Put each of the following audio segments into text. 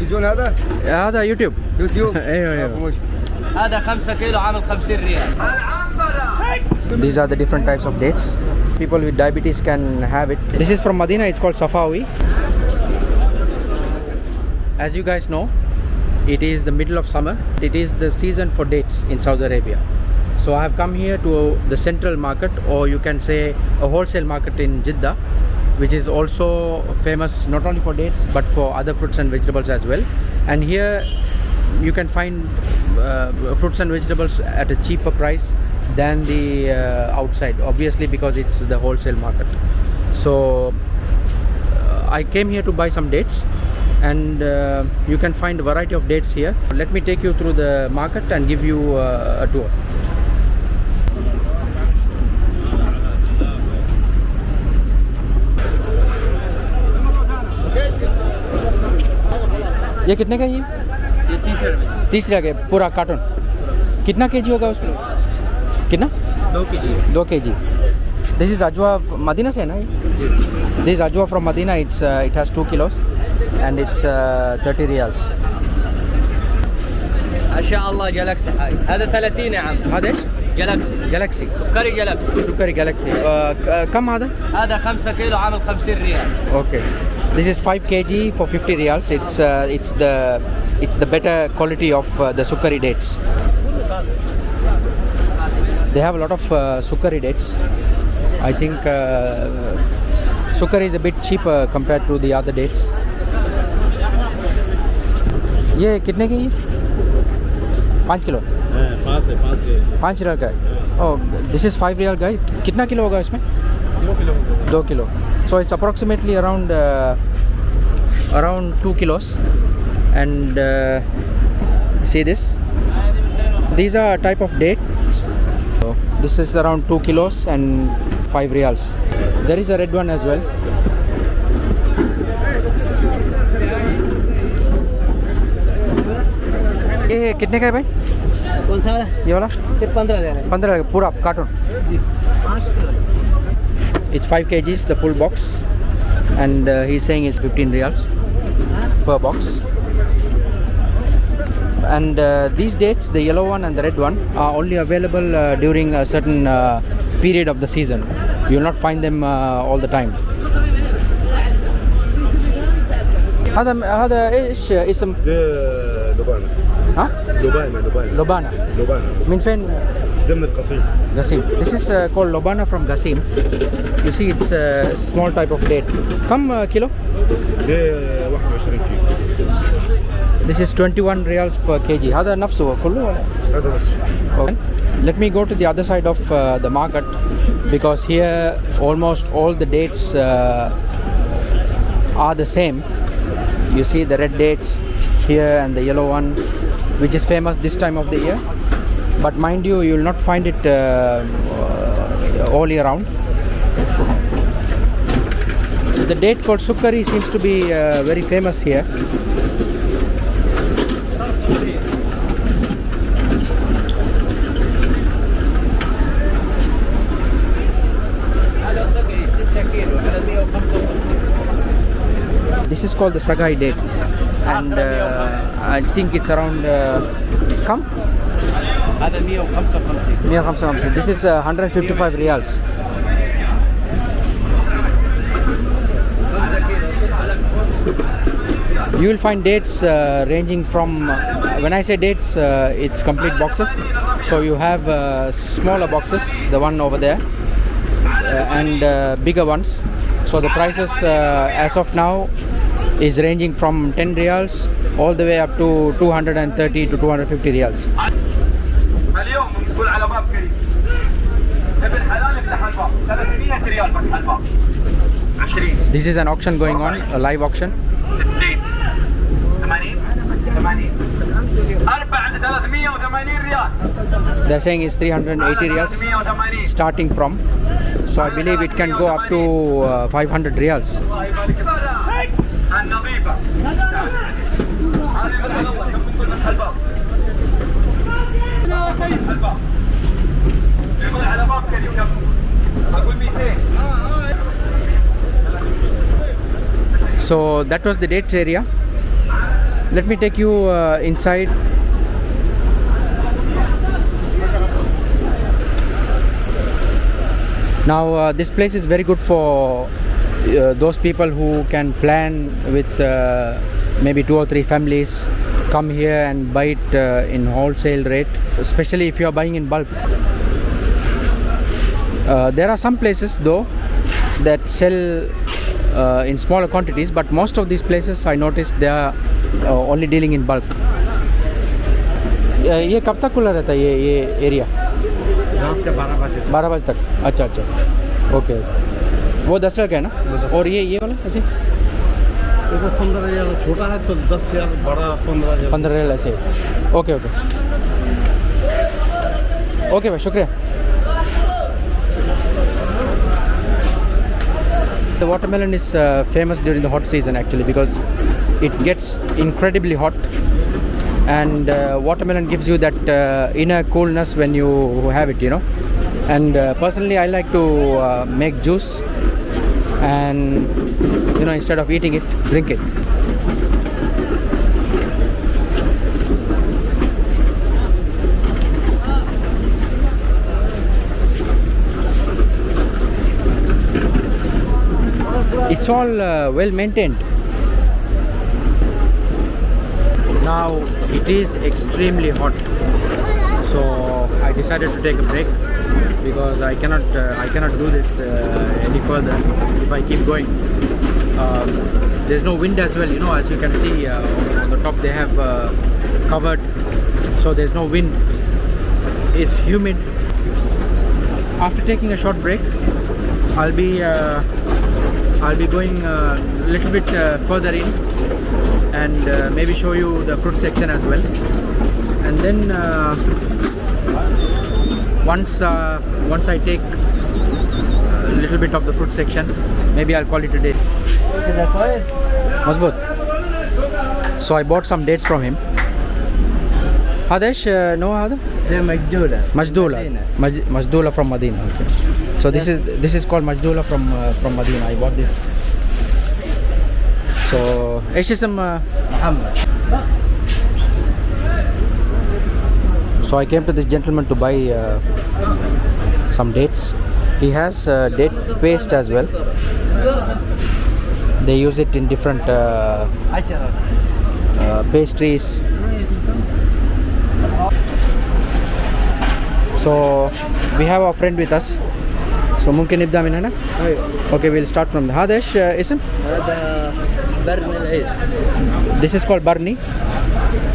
تلفزيون هذا؟ هذا يوتيوب. يوتيوب. ايوه ايوه. هذا 5 كيلو عامل 50 ريال. These are the different types of dates. People with diabetes can have it. This is from Medina. It's called Safawi. As you guys know, it is the middle of summer. It is the season for dates in Saudi Arabia. So I have come here to the central market, or you can say a wholesale market in Jeddah, which is also famous not only for dates but for other fruits and vegetables as well. And here you can find fruits and vegetables at a cheaper price than the outside, obviously, because it's the wholesale market. So I came here to buy some dates, and you can find a variety of dates here. Let me take you through the market and give you a tour. ये कितने का है ये 30 रुपये पूरा cartoon कितना KG होगा उसमें कितना 2 kg This is ajwa Medina से है ना ये This is ajwa from Medina. It has 2 kilos and it's 30 riyals. ما شاء الله جالكسي هذا 30 يا عم. هذا ايش؟ جالكسي سكري جالكسي كم هذا 5 كيلو عامل 50 ريال. Okay, this is 5 kg for 50 riyals. It's the better quality of the Sukari dates. They have a lot of Sukari dates. I think Sukari is a bit cheaper compared to the other dates. ये कितने की 5 kilo 5 riyal का है. Oh, this is 5 riyal का है. कितना kilo होगा इसमें 2 kilo. So it's approximately around 2 kilos. And see this, these are a type of dates. So this is around 2 kilos and 5 riyals. There is a red one as well. ये कितने का है भाई कौन सा वाला ये वाला 15 पूरा cartoon. It's 5 kgs the full box, and he's saying it's 15 riyals per box. And these dates, the yellow one and the red one, are only available during a certain period of the season. You will not find them all the time. هذا ايش اسم؟ لبانة. ها؟ لبانة. من فين؟ ضمن القصيم. Qasim. This is called Lobana from Qasim. You see, it's a small type of date. كم كيلو؟ ده 21 كيلو. This is 21 riyals per kg. هذا نفسه كله ولا؟ هذا نفسه. Okay. Let me go to the other side of the market, because here almost all the dates are the same. You see the red dates here and the yellow one, which is famous this time of the year. But mind you, you will not find it all year round. The date called Sukari seems to be very famous here. This is called the Sagai date, and I think it's around come? هذا 155. This is 155 riyals. You will find dates ranging from, when I say dates, it's complete boxes. So you have smaller boxes, the one over there, and bigger ones. So the prices as of now is ranging from 10 riyals all the way up to 230 to 250 riyals. اليوم نقول على باب كريم ابن حلال افتح الباب 300 ريال فتح الباب 20. This is an auction going on, a live auction. 60 80 380 ريال. They're saying it's 380 riyals 380 starting from. So I believe it can go up to 500 riyals. النظيفة هذه مثل الله كم تقول فتح الباب الباب يقول على باب كريم كم أقول 200. So that was the dates area. let me take you inside. Now this place is very good for those people who can plan with maybe 2 or 3 families, come here and buy it in wholesale rate, especially if you are buying in bulk. There are some places though that sell in smaller quantities, but most of these places I noticed they are only dealing in bulk. ये कब तक खुला रहता है ये area? रात के 12 बजे 12 बजे तक. अच्छा अच्छा, ओके. वो 10 का है ना? और ये वाला ऐसे? देखो 15,000 छोटा है तो 10,000, बड़ा 15,000. 15 ऐसे. ओके ओके ओके भाई, शुक्रिया. The watermelon is famous during the hot season actually, because it gets incredibly hot, and watermelon gives you that inner coolness when you have it, you know. And personally I like to make juice, and you know, instead of eating it, drink it. It's all well maintained. Now it is extremely hot, so I decided to take a break because I cannot do this any further if I keep going. There's no wind as well, you know, as you can see on the top they have covered, so there's no wind. It's humid. After taking a short break, I'll be going a little bit further in and maybe show you the fruit section as well. And then once I take a little bit of the fruit section, maybe I'll call it a day. Mazboot. So I bought some dates from him. Hadesh, no hada? Majdula from Medina. Okay. So this is called Majdula from Medina. I bought this. So ايش اسم محمد. So I came to this gentleman to buy some dates. He has date paste as well. They use it in different pastries. So we have our friend with us. So ممكن نبدأ من هنا؟ Okay, we'll start from هذا ايش اسم؟ هذا برني العيد. This is called Barni,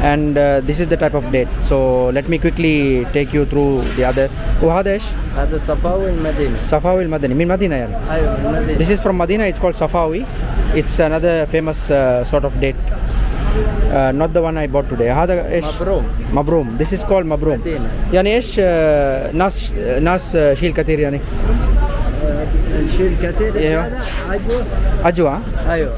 and this is the type of date. So let me quickly take you through the other. وهذا ايش؟ هذا صفاوي المدينة. صفاوي المدني. من مدينة يعني؟ أيوة من المدينة. This is from Medina. It's called Safawi. It's another famous sort of date. Not the one I bought today. هذا ايش؟ مبروم. مبروم. This is called مبروم. مدينة. يعني ايش ناس شيل كثير يعني؟ الشيء الكثير أيوة. هذا عجوة. أجوا. أيوة.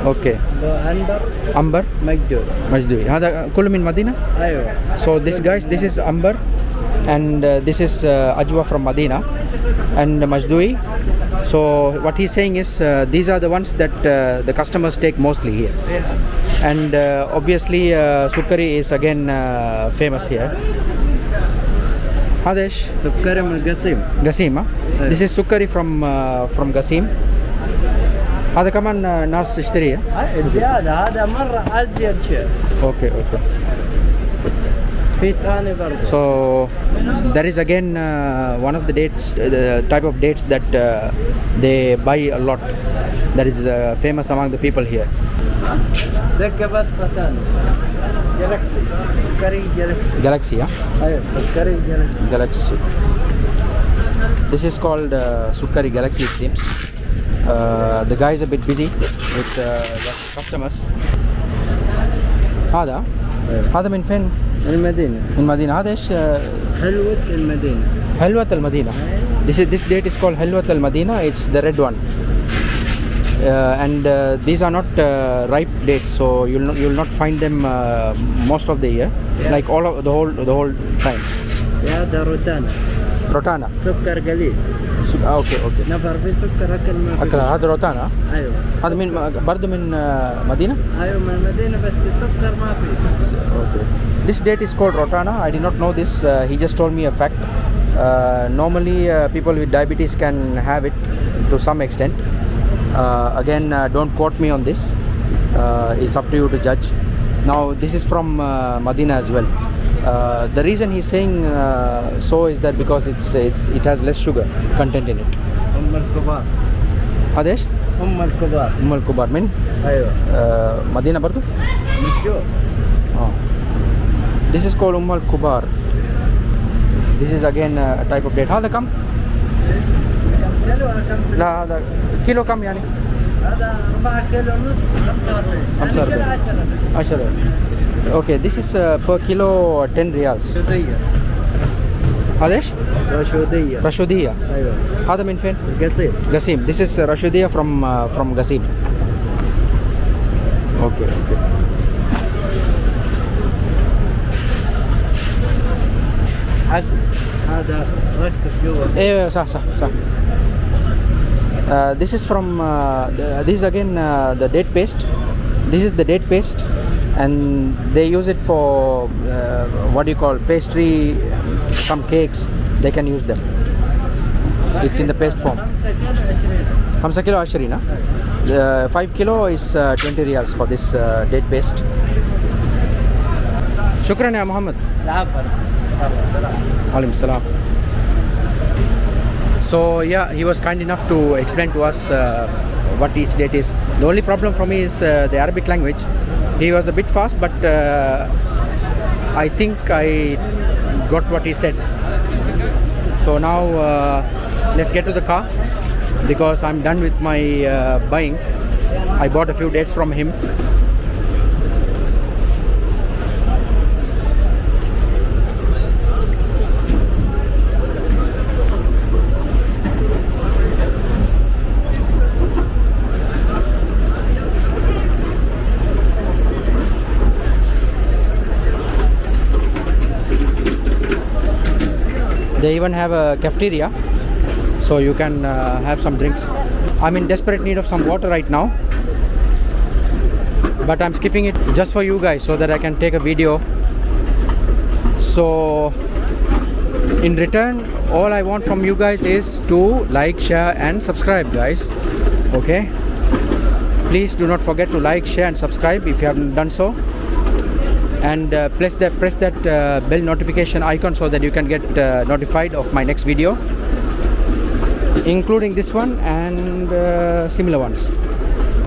اوكي. أنبر. أمبر. مجدوي. مجدوي. هذا كله من مدينة؟ أيوة. So this is Amber, and this is Ajwa from Medina, and Majdui. So what he's saying is these are the ones that the customers take mostly here. Yeah. And obviously Sukkari is again famous here. هذا ايش؟ سكري من القصيم. قسيم. This is Sukkari from Qasim. هذا كمان ناس تشتريه. زيادة هذا مرة أزيد شيء. اوكي. في ثاني برضه. So there is again one of the dates, the type of dates that they buy a lot, that is famous among the people here. دقة بس ثاني. جالكسي. سكري جالكسي. Galaxy, yeah? أيوة سكري جالكسي. Galaxy. This is called Sukkari Galaxy, it seems. The guy is a bit busy with the customers. هذا من فين؟ المدينة. من مدينة. هذا ايش؟ حلوة المدينة. حلوة المدينة. This date is called حلوة المدينة. It's the red one. And these are not ripe dates, so you'll not find them most of the year, like all of the whole time. هذا روتانا. روتانا. سكر قليل. اوكي اوكي. نفر في سكر اكل ما في. أكل هذا روتانا. ايوه. هذا من برضه من مدينة؟ ايوه من المدينه بس سكر ما في. Okay. This date is called Rotana. I did not know this. He just told me a fact. Normally, people with diabetes can have it to some extent. Again, don't quote me on this. It's up to you to judge. Now, this is from Medina as well. The reason he's saying so is that because it has less sugar content in it. الكبار. هذا ايش؟ الكبار. الكبار من؟ ايوه. مدينة برضو؟ مشهور. This is called الكبار. This is again a type of date. هذا كم؟ كيلو ولا كم؟ لا هذا كيلو كم يعني؟ هذا 4 كيلو ونص 45. 10. Okay, this is per kilo 10 riyals. رشودية. هذا ايش؟ رشودية. رشودية. ايوه. هذا من فين؟ قصير. Qasim. This is Rashudiyya from Qasim. Okay, okay. هذا ركب جوا. ايوه صح صح صح. This is from this is again the date paste. This is the date paste, and they use it for what do you call pastry, some cakes. They can use them. It's in the paste form. 5 kilo 20 ها? 5 kilo is 20 riyals for this date paste. شكرا يا محمد. العفو. Alaykum salam. So yeah, he was kind enough to explain to us what each date is. The only problem for me is the Arabic language. He was a bit fast, but I think I got what he said. So now let's get to the car because I'm done with my buying. I bought a few dates from him. They even have a cafeteria, so you can have some drinks. I'm in desperate need of some water right now, but I'm skipping it just for you guys so that I can take a video. So in return, all I want from you guys is to like, share and subscribe, guys. Okay, please do not forget to like, share and subscribe if you haven't done so, and press that bell notification icon so that you can get notified of my next video, including this one and similar ones.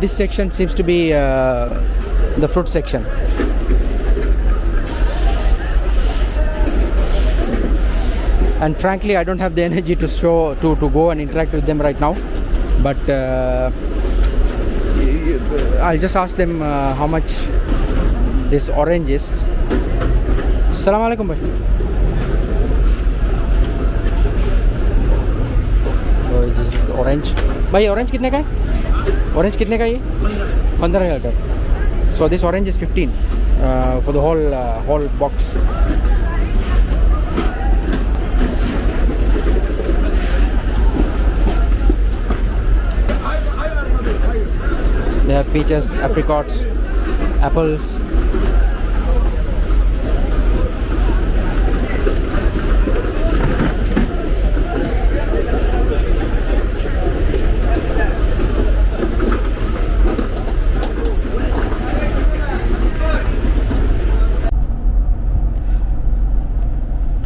This section seems to be the fruit section. And frankly, I don't have the energy to go and interact with them right now, but I'll just ask them how much this orange is. Assalamu alaikum bhai. Oh, this is orange. Bhai, orange कितने का है? Orange कितने का है ये? 15,000 का. So this orange is 15 for the whole box. They have peaches, apricots, apples.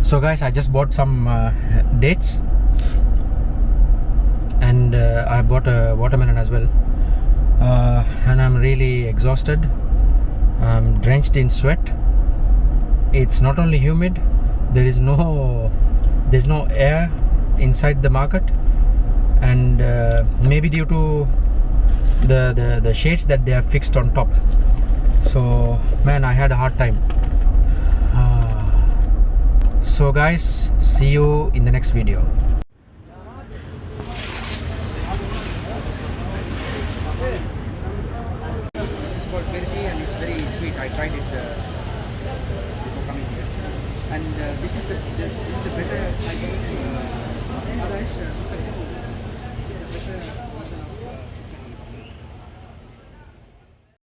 So guys, I just bought some dates, and I bought a watermelon as well, and I'm really exhausted. I'm drenched in sweat. It's not only humid, there's no air inside the market, and maybe due to the shades that they have fixed on top. So man, I had a hard time. So guys, see you in the next video. This is called Kirti and it's very sweet. I tried it before coming here. And this is the better type of otherwise